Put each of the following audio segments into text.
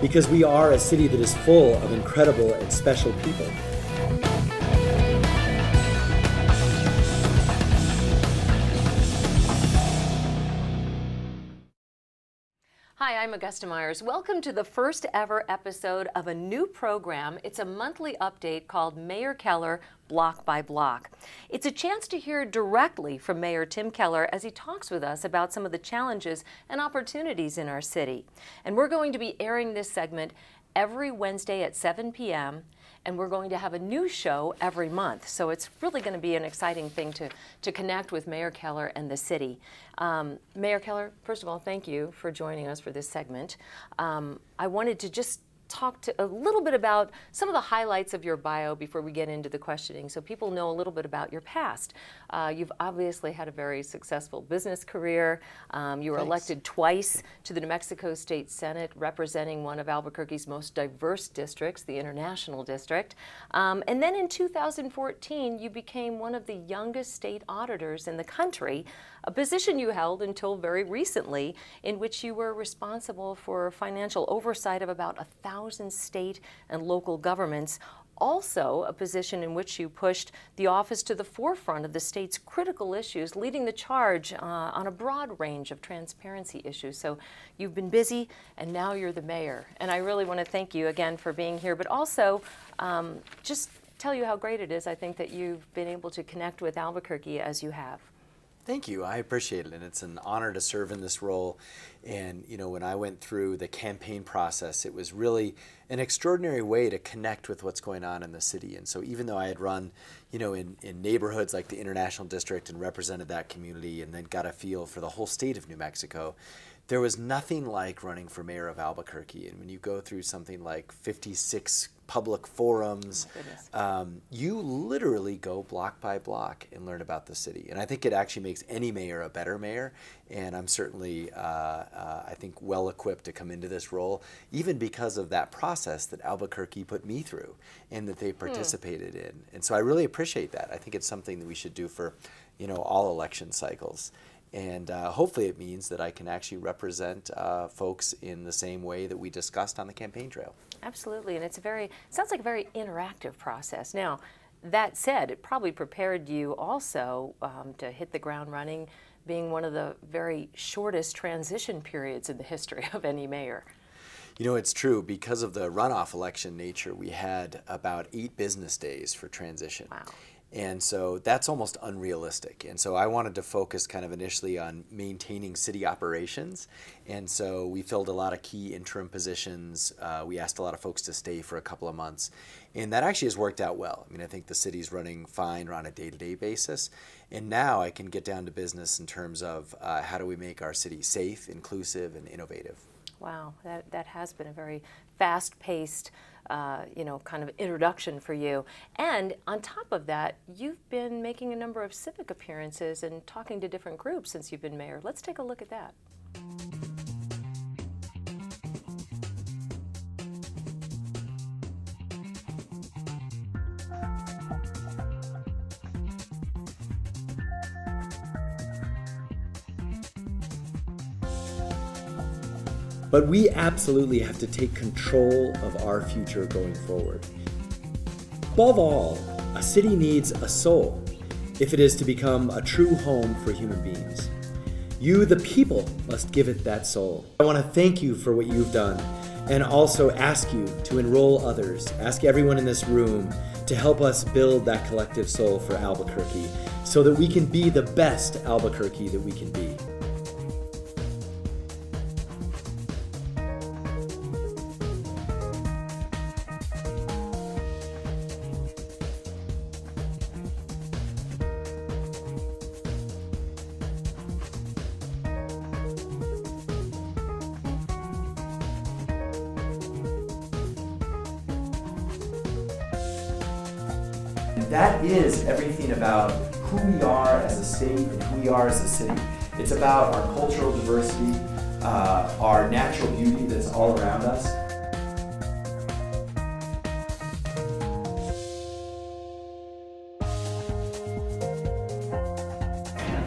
because we are a city that is full of incredible and special people. Hi, I'm Augusta Myers. Welcome to the first ever episode of a new program. It's a monthly update called Mayor Keller Block by Block. It's a chance to hear directly from Mayor Tim Keller as he talks with us about some of the challenges and opportunities in our city. And we're going to be airing this segment every Wednesday at 7 p.m. and we're going to have a new show every month. So it's really going to be an exciting thing to connect with Mayor Keller and the city. Mayor Keller, first of all, thank you for joining us for this segment. I wanted to just talk a little bit about some of the highlights of your bio before we get into the questioning, so people know a little bit about your past. You've obviously had a very successful business career. You were elected twice to the New Mexico State Senate, representing one of Albuquerque's most diverse districts, the International District. And then in 2014, you became one of the youngest state auditors in the country, a position you held until very recently, in which you were responsible for financial oversight of about 1,000 state and local governments. Also a position in which you pushed the office to the forefront of the state's critical issues, leading the charge on a broad range of transparency issues. So you've been busy, and now you're the mayor. And I really want to thank you again for being here, but also just tell you how great it is, I think, that you've been able to connect with Albuquerque as you have. Thank you. I appreciate it, and it's an honor to serve in this role. And you know, when I went through the campaign process, it was really an extraordinary way to connect with what's going on in the city. And so even though I had run, you know, in neighborhoods like the International District and represented that community and then got a feel for the whole state of New Mexico, there was nothing like running for mayor of Albuquerque. And when you go through something like 56 public forums, you literally go block by block and learn about the city. And I think it actually makes any mayor a better mayor. And I'm certainly, I think, well equipped to come into this role, even because of that process that Albuquerque put me through and that they participated in. And so I really appreciate that. I think it's something that we should do for, you know, all election cycles. And hopefully it means that I can actually represent folks in the same way that we discussed on the campaign trail. Absolutely, and it sounds like a very interactive process. Now, that said, it probably prepared you also to hit the ground running, being one of the very shortest transition periods in the history of any mayor. You know, it's true. Because of the runoff election nature, we had about 8 business days for transition. Wow. And so that's almost unrealistic. And so I wanted to focus kind of initially on maintaining city operations. And so we filled a lot of key interim positions. We asked a lot of folks to stay for a couple of months. And that actually has worked out well. I mean, I think the city's running fine on a day-to-day basis. And now I can get down to business in terms of how do we make our city safe, inclusive, and innovative. Wow, that has been a very fast-paced you know, kind of introduction for you. And on top of that, you've been making a number of civic appearances and talking to different groups since you've been mayor. Let's take a look at that. But we absolutely have to take control of our future going forward. Above all, a city needs a soul if it is to become a true home for human beings. You, the people, must give it that soul. I want to thank you for what you've done and also ask you to enroll others, ask everyone in this room to help us build that collective soul for Albuquerque so that we can be the best Albuquerque that we can be. That is everything about who we are as a state and who we are as a city. It's about our cultural diversity, our natural beauty that's all around us.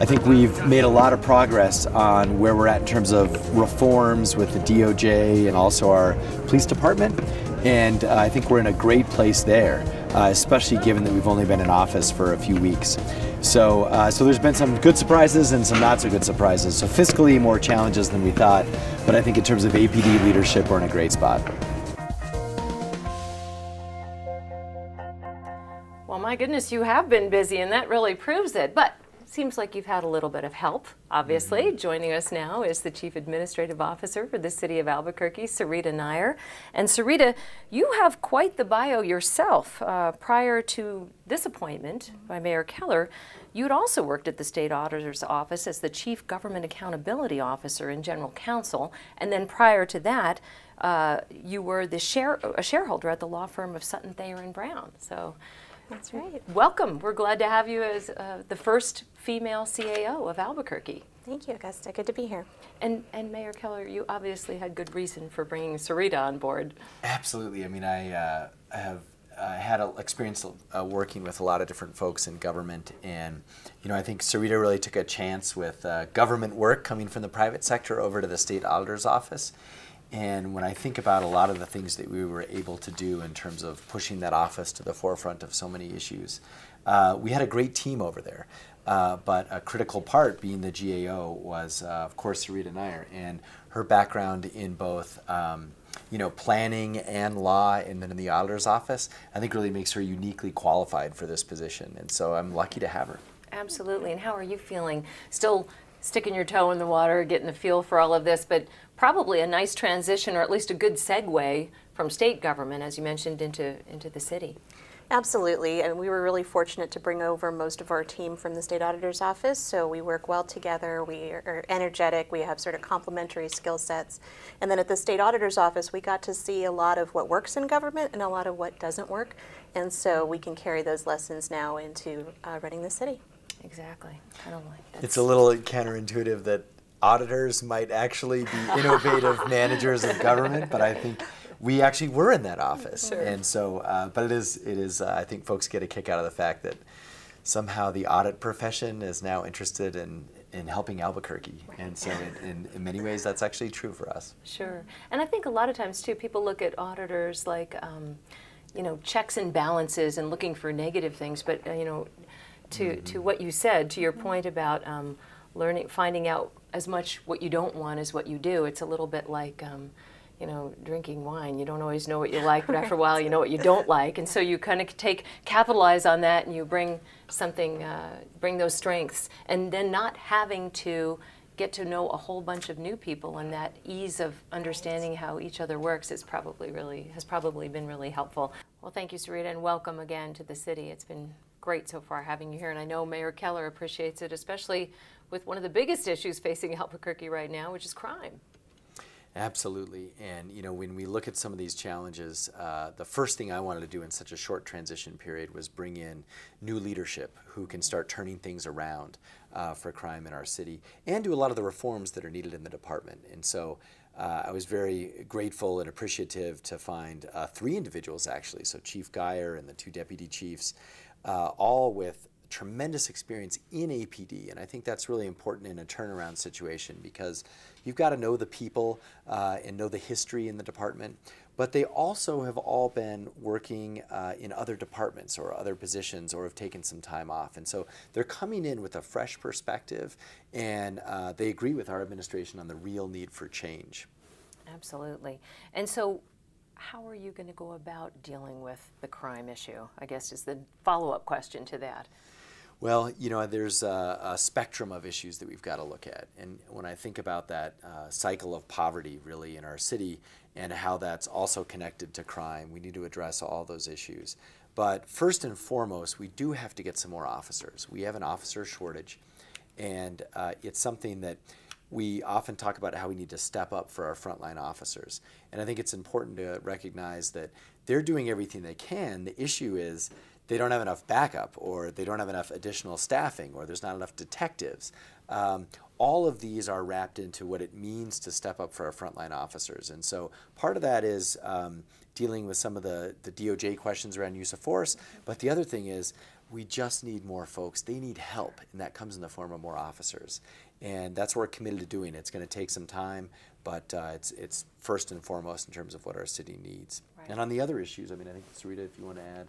I think we've made a lot of progress on where we're at in terms of reforms with the DOJ and also our police department. And I think we're in a great place there, especially given that we've only been in office for a few weeks. So there's been some good surprises and some not so good surprises. So fiscally, more challenges than we thought. But I think in terms of APD leadership, we're in a great spot. Well, my goodness, you have been busy, and that really proves it. But seems like you've had a little bit of help, obviously. Joining us now is the Chief Administrative Officer for the City of Albuquerque, Sarita Nair. And Sarita, you have quite the bio yourself. Prior to this appointment by Mayor Keller, you'd also worked at the State Auditor's Office as the Chief Government Accountability Officer and General Counsel. And then prior to that, you were a shareholder at the law firm of Sutton, Thayer and Brown. So. That's right. Welcome. We're glad to have you as the first female CAO of Albuquerque. Thank you, Augusta. Good to be here. And Mayor Keller, you obviously had good reason for bringing Sarita on board. Absolutely. I mean, I have had experience working with a lot of different folks in government, and I think Sarita really took a chance with government work coming from the private sector over to the State Auditor's Office. And when I think about a lot of the things that we were able to do in terms of pushing that office to the forefront of so many issues, we had a great team over there. But a critical part, being the GAO, was of course Sarita Nair, and her background in both planning and law, and then in the auditor's office, I think really makes her uniquely qualified for this position. And so I'm lucky to have her. Absolutely. And how are you feeling? Still sticking your toe in the water, getting a feel for all of this, but probably a nice transition, or at least a good segue from state government, as you mentioned, into the city. Absolutely, and we were really fortunate to bring over most of our team from the State Auditor's Office, so we work well together, we are energetic, we have sort of complementary skill sets. And then at the State Auditor's Office, we got to see a lot of what works in government and a lot of what doesn't work, and so we can carry those lessons now into running the city. Exactly. Kind of like that. It's a little counterintuitive that auditors might actually be innovative managers of government, but I think we actually were in that office. Sure. And so, but it is I think folks get a kick out of the fact that somehow the audit profession is now interested in helping Albuquerque. Right. And so in many ways, that's actually true for us. Sure. And I think a lot of times, too, people look at auditors like, checks and balances and looking for negative things, but, to what you said, to your point about finding out as much what you don't want as what you do. It's a little bit like, drinking wine. You don't always know what you like, but after a while you know what you don't like. And so you kind of capitalize on that, and you bring something, bring those strengths, and then not having to get to know a whole bunch of new people, and that ease of understanding how each other works has probably been really helpful. Well, thank you, Sarita, and welcome again to the city. It's been great so far having you here, and I know Mayor Keller appreciates it, especially with one of the biggest issues facing Albuquerque right now, which is crime. Absolutely. And when we look at some of these challenges, the first thing I wanted to do in such a short transition period was bring in new leadership who can start turning things around for crime in our city, and do a lot of the reforms that are needed in the department. And so I was very grateful and appreciative to find 3 individuals, actually, so Chief Geyer and the 2 deputy chiefs, all with tremendous experience in APD, and I think that's really important in a turnaround situation, because you've got to know the people and know the history in the department, but they also have all been working in other departments or other positions, or have taken some time off, and so they're coming in with a fresh perspective, and they agree with our administration on the real need for change. Absolutely. And so how are you going to go about dealing with the crime issue, I guess, is the follow-up question to that. Well, there's a spectrum of issues that we've got to look at. And when I think about that cycle of poverty really in our city, and how that's also connected to crime, we need to address all those issues. But first and foremost, we do have to get some more officers. We have an officer shortage, and it's something that we often talk about, how we need to step up for our frontline officers. And I think it's important to recognize that they're doing everything they can. The issue is they don't have enough backup, or they don't have enough additional staffing, or there's not enough detectives. All of these are wrapped into what it means to step up for our frontline officers. And so part of that is dealing with some of the DOJ questions around use of force, but the other thing is we just need more folks. They need help, and that comes in the form of more officers. And that's what we're committed to doing. It's going to take some time, but it's first and foremost in terms of what our city needs. Right. And on the other issues, I mean, I think, Sarita, if you want to add.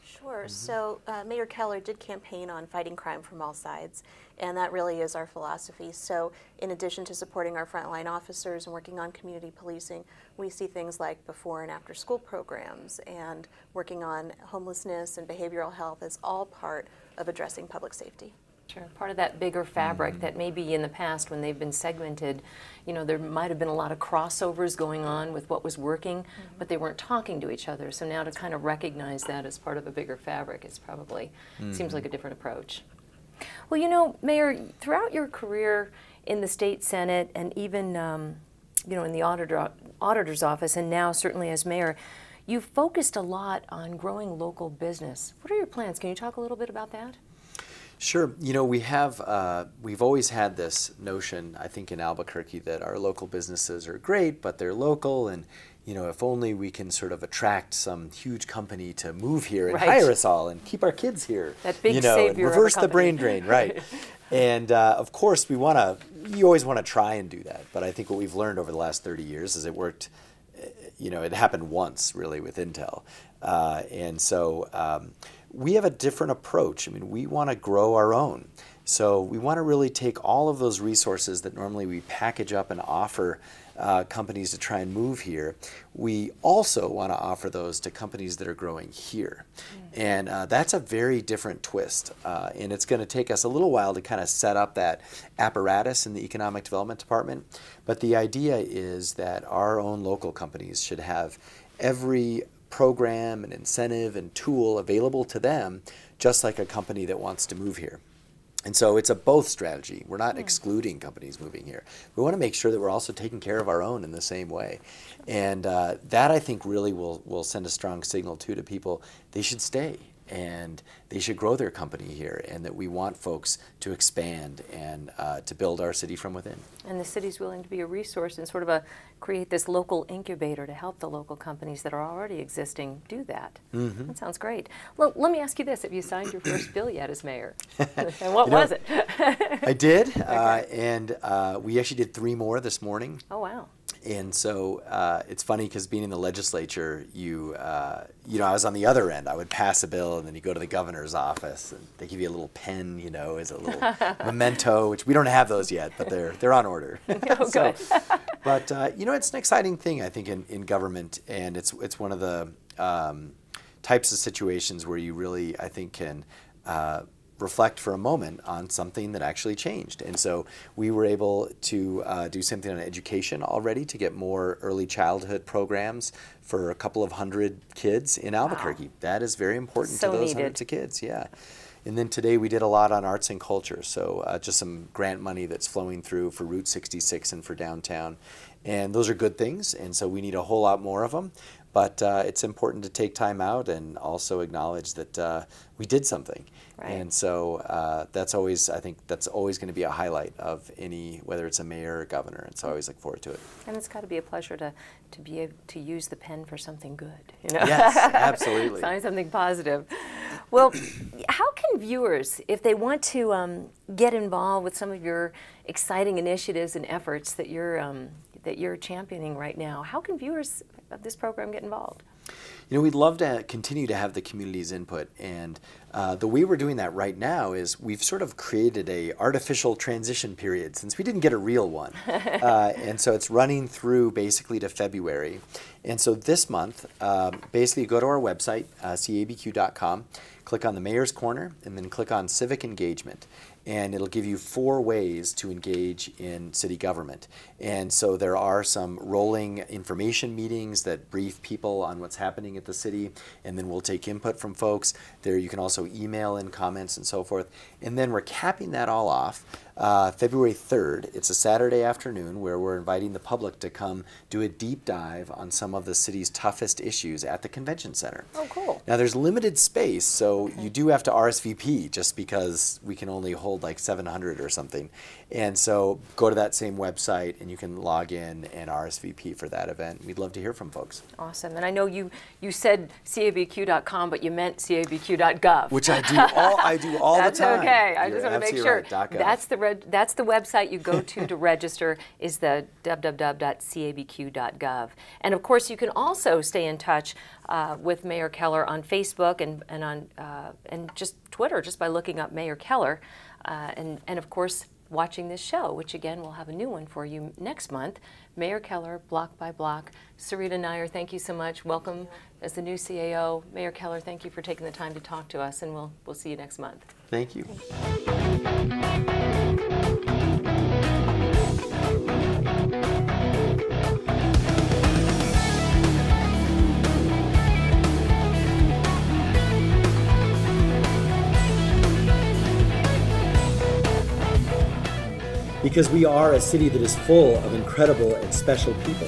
Sure. So Mayor Keller did campaign on fighting crime from all sides, and that really is our philosophy. So in addition to supporting our frontline officers and working on community policing, we see things like before and after school programs and working on homelessness and behavioral health as all part of addressing public safety. Sure, part of that bigger fabric that maybe in the past when they've been segmented, you know, there might have been a lot of crossovers going on with what was working, but they weren't talking to each other. So now to kind of recognize that as part of a bigger fabric is probably, seems like a different approach. Well, you know, Mayor, throughout your career in the state Senate and even, you know, in the auditor's office and now certainly as mayor, you've focused a lot on growing local business. What are your plans? Can you talk a little bit about that? Sure. You know, we've always had this notion, I think, in Albuquerque that our local businesses are great, but they're local, and, you know, if only we can sort of attract some huge company to move here and hire us all and keep our kids here. That big you know, savior and reverse of a the brain drain, right? And of course, you always want to try and do that. But I think what we've learned over the last 30 years is it worked. You know, it happened once really with Intel, and so. We have a different approach. I mean, we want to grow our own. So we want to really take all of those resources that normally we package up and offer companies to try and move here. We also want to offer those to companies that are growing here. And that's a very different twist. And it's going to take us a little while to kind of set up that apparatus in the Economic Development Department. But the idea is that our own local companies should have every program and incentive and tool available to them, just like a company that wants to move here. And so it's a both strategy. We're not excluding companies moving here. We want to make sure that we're also taking care of our own in the same way. And that, I think, really will send a strong signal, too, to people. They should stay, and they should grow their company here, and that we want folks to expand and to build our city from within. And the city's willing to be a resource and sort of create this local incubator to help the local companies that are already existing do that. That sounds great. Well, let me ask you this. Have you signed your first bill yet as mayor? And what was it? I did, and we actually did 3 more this morning. Oh, wow. And so it's funny because being in the legislature, you know, I was on the other end. I would pass a bill, and then you go to the governor's office, and they give you a little pen, you know, as a little memento, which we don't have those yet, but they're on order. Oh, so, good. but you know, it's an exciting thing, I think, in government, and it's one of the types of situations where you really, I think, can reflect for a moment on something that actually changed. And so we were able to do something on education already to get more early childhood programs for a couple of hundred kids in Albuquerque. Wow. That is very important to those hundreds of kids, yeah. And then today we did a lot on arts and culture, so just some grant money that's flowing through for Route 66 and for downtown. And those are good things, and so we need a whole lot more of them. But it's important to take time out and also acknowledge that we did something. Right. And so that's always, I think, that's always going to be a highlight of any, whether it's a mayor or governor. And so I always look forward to it. And it's got to be a pleasure to be able to use the pen for something good. You know? Yes, absolutely. Find something positive. Well, how can viewers, if they want to get involved with some of your exciting initiatives and efforts that you're championing right now, how can viewers of this program get involved? You know, we'd love to continue to have the community's input, and the way we're doing that right now is we've sort of created a artificial transition period since we didn't get a real one. And so it's running through basically to February. And so this month, basically go to our website, cabq.com, click on the Mayor's Corner, and then click on Civic Engagement. And it'll give you 4 ways to engage in city government. And so there are some rolling information meetings that brief people on what's happening at the city, and then we'll take input from folks. There you can also email in comments and so forth. And then we're capping that all off February 3rd. It's a Saturday afternoon where we're inviting the public to come do a deep dive on some of the city's toughest issues at the convention center. Oh, cool. Now there's limited space, so you do have to RSVP just because we can only hold like 700 or something. And so go to that same website and you can log in and RSVP for that event. We'd love to hear from folks. Awesome. And I know you said cabq.com, but you meant cabq.gov. Which I do all the time. That's okay. I You're just want to make absolutely sure. right. That's the website you go to register, is the www.cabq.gov. And of course, you can also stay in touch with Mayor Keller on Facebook and just Twitter, just by looking up Mayor Keller, and of course watching this show, which again we'll have a new one for you next month. Mayor Keller, Block by Block. Sarita Nair, thank you so much. Welcome as the new CAO. Mayor Keller, thank you for taking the time to talk to us, and we'll see you next month. Thank you. Because we are a city that is full of incredible and special people.